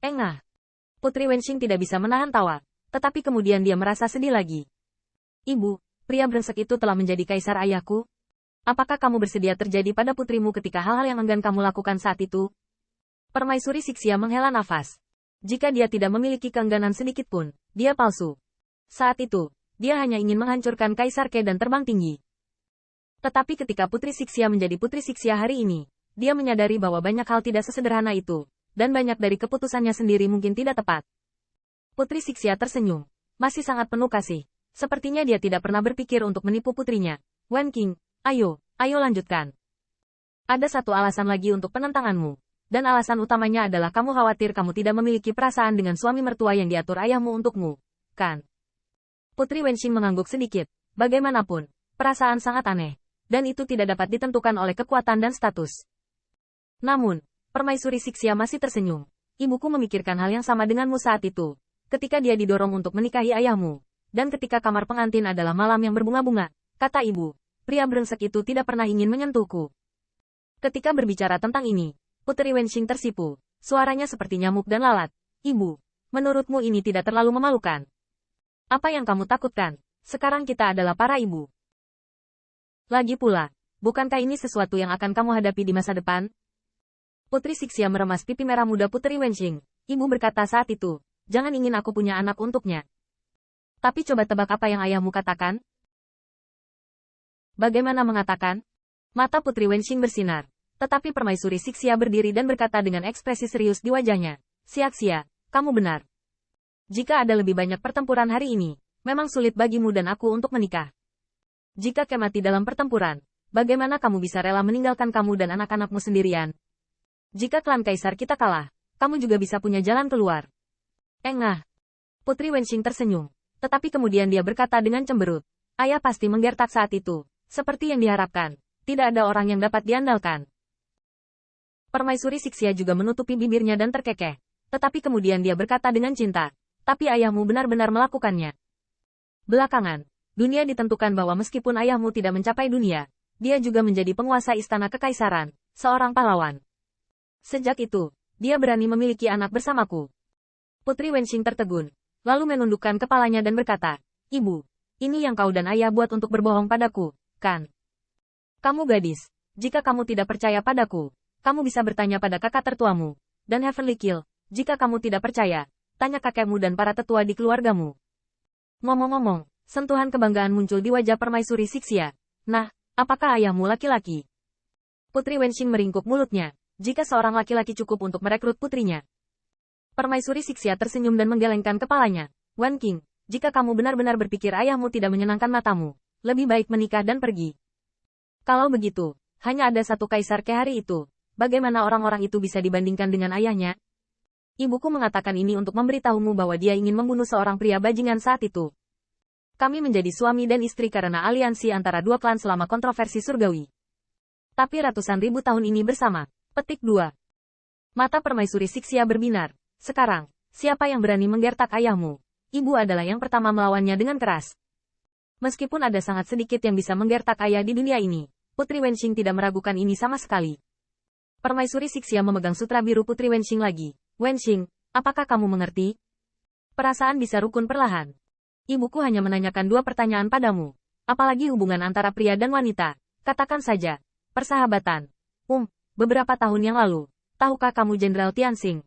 Engah. Putri Wenxing tidak bisa menahan tawa, tetapi kemudian dia merasa sedih lagi. Ibu, pria brengsek itu telah menjadi kaisar ayahku. Apakah kamu bersedia terjadi pada putrimu ketika hal-hal yang enggan kamu lakukan saat itu? Permaisuri Sixia menghela nafas. Jika dia tidak memiliki keengganan sedikit pun, dia palsu. Saat itu, dia hanya ingin menghancurkan Kaisar Ke dan terbang tinggi. Tetapi ketika Putri Sixia menjadi Putri Sixia hari ini, dia menyadari bahwa banyak hal tidak sesederhana itu, dan banyak dari keputusannya sendiri mungkin tidak tepat. Putri Sixia tersenyum, masih sangat penuh kasih. Sepertinya dia tidak pernah berpikir untuk menipu putrinya. Wen Qing, ayo lanjutkan. Ada satu alasan lagi untuk penentanganmu. Dan alasan utamanya adalah kamu khawatir kamu tidak memiliki perasaan dengan suami mertua yang diatur ayahmu untukmu, kan? Putri Wenxing mengangguk sedikit. Bagaimanapun, perasaan sangat aneh. Dan itu tidak dapat ditentukan oleh kekuatan dan status. Namun, Permaisuri Sixia masih tersenyum. Ibuku memikirkan hal yang sama denganmu saat itu. Ketika dia didorong untuk menikahi ayahmu. Dan ketika kamar pengantin adalah malam yang berbunga-bunga, kata ibu, pria brengsek itu tidak pernah ingin menyentuhku. Ketika berbicara tentang ini, Putri Wenxing tersipu. Suaranya seperti nyamuk dan lalat. Ibu, menurutmu ini tidak terlalu memalukan? Apa yang kamu takutkan? Sekarang kita adalah para ibu. Lagi pula, bukankah ini sesuatu yang akan kamu hadapi di masa depan? Putri Sixia meremas pipi merah muda Putri Wenxing. Ibu berkata saat itu, jangan ingin aku punya anak untuknya. Tapi coba tebak apa yang ayahmu katakan? Bagaimana mengatakan? Mata Putri Wenxing bersinar. Tetapi Permaisuri Sixia berdiri dan berkata dengan ekspresi serius di wajahnya. Sia-sia, kamu benar. Jika ada lebih banyak pertempuran hari ini, memang sulit bagimu dan aku untuk menikah. Jika Ke mati dalam pertempuran, bagaimana kamu bisa rela meninggalkan kamu dan anak-anakmu sendirian? Jika klan kaisar kita kalah, kamu juga bisa punya jalan keluar. Engah. Putri Wenxing tersenyum. Tetapi kemudian dia berkata dengan cemberut. Ayah pasti menggertak saat itu. Seperti yang diharapkan, tidak ada orang yang dapat diandalkan. Permaisuri Sixia juga menutupi bibirnya dan terkekeh. Tetapi kemudian dia berkata dengan cinta. Tapi ayahmu benar-benar melakukannya. Belakangan, dunia ditentukan bahwa meskipun ayahmu tidak mencapai dunia, dia juga menjadi penguasa istana kekaisaran, seorang pahlawan. Sejak itu, dia berani memiliki anak bersamaku. Putri Wenxing tertegun, lalu menundukkan kepalanya dan berkata, Ibu, ini yang kau dan ayah buat untuk berbohong padaku, kan? Kamu gadis, jika kamu tidak percaya padaku, kamu bisa bertanya pada kakak tertuamu, dan Heavenly Kill, jika kamu tidak percaya, tanya kakekmu dan para tetua di keluargamu. Ngomong-ngomong, sentuhan kebanggaan muncul di wajah Permaisuri Sixia. Nah, apakah ayahmu laki-laki? Putri Wenxing meringkuk mulutnya, jika seorang laki-laki cukup untuk merekrut putrinya. Permaisuri Sixia tersenyum dan menggelengkan kepalanya. Wen Qing, jika kamu benar-benar berpikir ayahmu tidak menyenangkan matamu, lebih baik menikah dan pergi. Kalau begitu, hanya ada satu kaisar Ke hari itu. Bagaimana orang-orang itu bisa dibandingkan dengan ayahnya? Ibuku mengatakan ini untuk memberitahumu bahwa dia ingin membunuh seorang pria bajingan saat itu. Kami menjadi suami dan istri karena aliansi antara dua klan selama kontroversi surgawi. Tapi ratusan ribu tahun ini bersama. Petik 2. Mata Permaisuri Sixia berbinar. Sekarang, siapa yang berani menggertak ayahmu? Ibu adalah yang pertama melawannya dengan keras. Meskipun ada sangat sedikit yang bisa menggertak ayah di dunia ini, Putri Wenxing tidak meragukan ini sama sekali. Permaisuri Sixia memegang sutra biru Putri Wenxing lagi. Wenxing, apakah kamu mengerti? Perasaan bisa rukun perlahan. Ibuku hanya menanyakan dua pertanyaan padamu. Apalagi hubungan antara pria dan wanita. Katakan saja. Persahabatan. Beberapa tahun yang lalu. Tahukah kamu Jenderal Tianxing?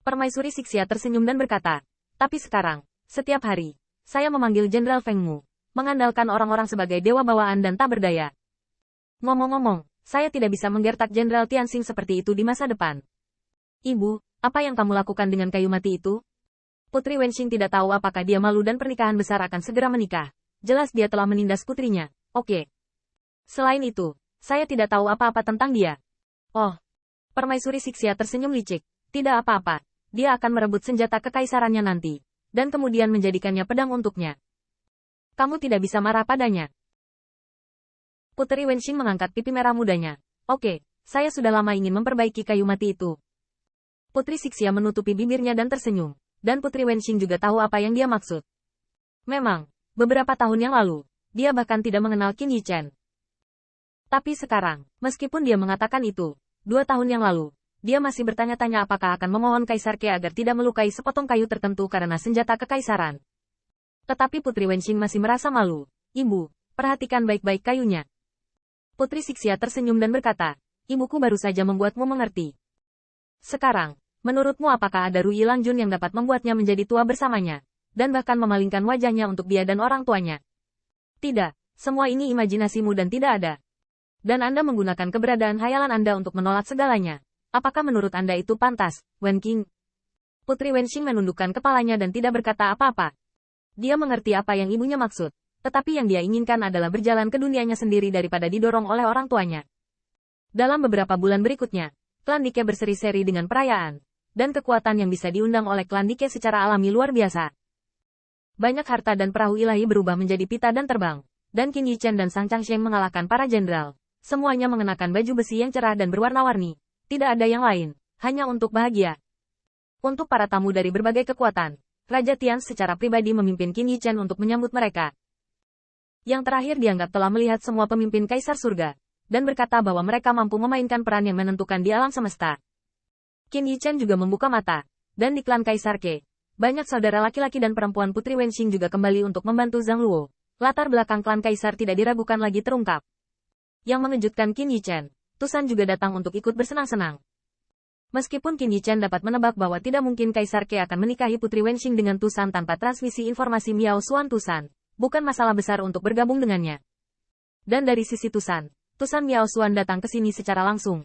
Permaisuri Sixia tersenyum dan berkata. Tapi sekarang, setiap hari, saya memanggil Jenderal Fengmu. Mengandalkan orang-orang sebagai dewa bawaan dan tak berdaya. Ngomong-ngomong, saya tidak bisa menggertak Jenderal Tianxing seperti itu di masa depan. Ibu, apa yang kamu lakukan dengan kayu mati itu? Putri Wenxing tidak tahu apakah dia malu dan pernikahan besar akan segera menikah. Jelas dia telah menindas putrinya. Oke. Selain itu, saya tidak tahu apa-apa tentang dia. Oh. Permaisuri Sixia tersenyum licik. Tidak apa-apa. Dia akan merebut senjata kekaisarannya nanti. Dan kemudian menjadikannya pedang untuknya. Kamu tidak bisa marah padanya. Putri Wenxing mengangkat pipi merah mudanya. Oke, saya sudah lama ingin memperbaiki kayu mati itu. Putri Sixia menutupi bibirnya dan tersenyum. Dan Putri Wenxing juga tahu apa yang dia maksud. Memang, beberapa tahun yang lalu, dia bahkan tidak mengenal Qin Yichen. Tapi sekarang, meskipun dia mengatakan itu, 2 tahun yang lalu, Dia masih bertanya-tanya apakah akan memohon Kaisar Ke agar tidak melukai sepotong kayu tertentu karena senjata kekaisaran. Tetapi Putri Wenxing masih merasa malu. Ibu, perhatikan baik-baik kayunya. Putri Sixia tersenyum dan berkata, ibuku baru saja membuatmu mengerti. Sekarang, menurutmu apakah ada Rui Langjun yang dapat membuatnya menjadi tua bersamanya, dan bahkan memalingkan wajahnya untuk dia dan orang tuanya? Tidak, semua ini imajinasimu dan tidak ada. Dan Anda menggunakan keberadaan hayalan Anda untuk menolak segalanya. Apakah menurut Anda itu pantas, Wen Qing? Putri Wenxing menundukkan kepalanya dan tidak berkata apa-apa. Dia mengerti apa yang ibunya maksud, tetapi yang dia inginkan adalah berjalan ke dunianya sendiri daripada didorong oleh orang tuanya. Dalam beberapa bulan berikutnya, klan Dike berseri-seri dengan perayaan, dan kekuatan yang bisa diundang oleh klan Dike secara alami luar biasa. Banyak harta dan perahu ilahi berubah menjadi pita dan terbang, dan Qin Yichen dan Sang Changsheng mengalahkan para jenderal. Semuanya mengenakan baju besi yang cerah dan berwarna-warni. Tidak ada yang lain, hanya untuk bahagia. Untuk para tamu dari berbagai kekuatan, Raja Tian secara pribadi memimpin Qin Yichen untuk menyambut mereka. Yang terakhir dianggap telah melihat semua pemimpin Kaisar Surga, dan berkata bahwa mereka mampu memainkan peran yang menentukan di alam semesta. Qin Yichen juga membuka mata, dan di klan Kaisar Ke, banyak saudara laki-laki dan perempuan Putri Wenxing juga kembali untuk membantu Zhang Luo. Latar belakang klan Kaisar tidak diragukan lagi terungkap. Yang mengejutkan Qin Yichen, Tusan juga datang untuk ikut bersenang-senang. Meskipun Qin Yichen dapat menebak bahwa tidak mungkin Kaisar Ke akan menikahi Putri Wenxing dengan Tusan tanpa transmisi informasi Miao Xuan Tusan, bukan masalah besar untuk bergabung dengannya. Dan dari sisi Tusan Miao Xuan datang ke sini secara langsung.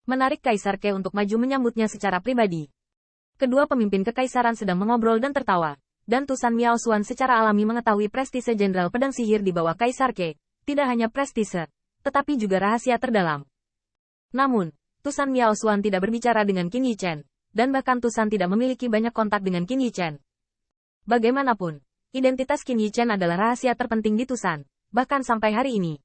Menarik Kaisar Ke untuk maju menyambutnya secara pribadi. Kedua pemimpin kekaisaran sedang mengobrol dan tertawa, dan Tusan Miao Xuan secara alami mengetahui prestise Jenderal Pedang Sihir di bawah Kaisar Ke, tidak hanya prestise, tetapi juga rahasia terdalam. Namun, Tusan Miao Xuan tidak berbicara dengan Qin Yichen, dan bahkan Tusan tidak memiliki banyak kontak dengan Qin Yichen. Bagaimanapun, identitas Qin Yichen adalah rahasia terpenting di Tusan, bahkan sampai hari ini.